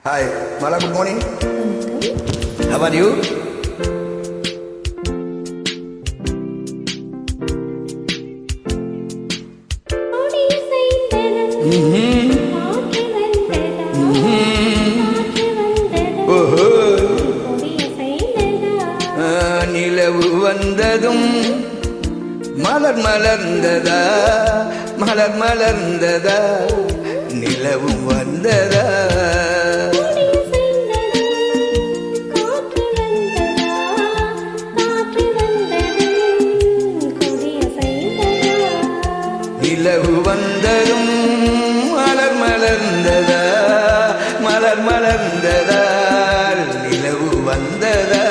Hi, Mala, good morning. How are you? நிலவு வந்ததும் மலர் மலர்ந்ததா, மலர் மலர்ந்ததா, நிலவும் வந்ததா. நிலவு வந்ததும் மலர் மலர்ந்ததா, மலர் மலர்ந்ததா, நிலவு வந்ததா.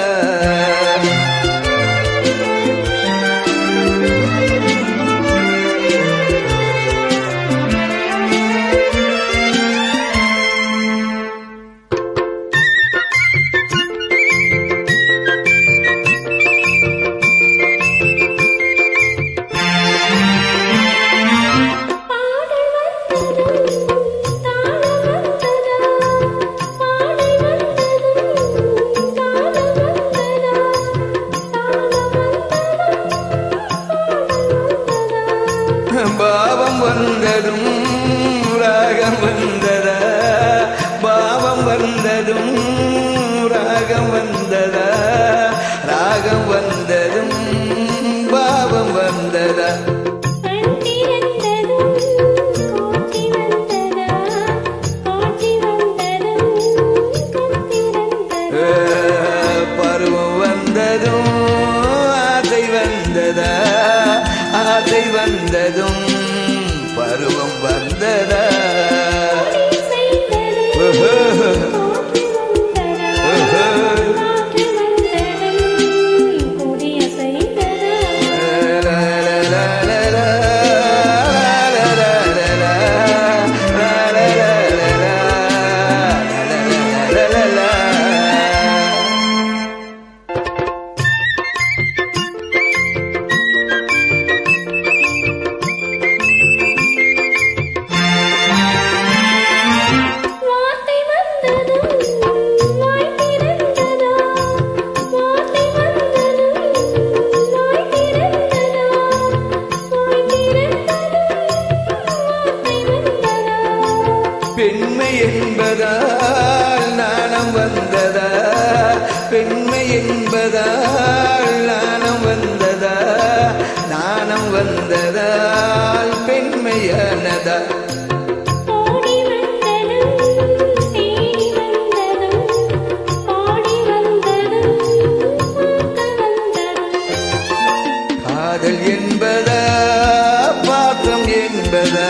பாவம் வந்ததும் ராகம் வந்ததா, பாவம் வந்ததும் ராகம் வந்ததா, ராகம் வந்ததும் பாவம் வந்ததா. பருவம் வந்ததும் ஆசை வந்ததா, ஆசை வந்ததும் பருவம் வந்ததா. பெண்மை என்பதால் நாணம் வந்ததா, பெண்மை என்பதால் நாணம் வந்ததா, நாணம் வந்ததால் பெண்மையானதா. காதல் என்பதா, பாசம் என்பதா,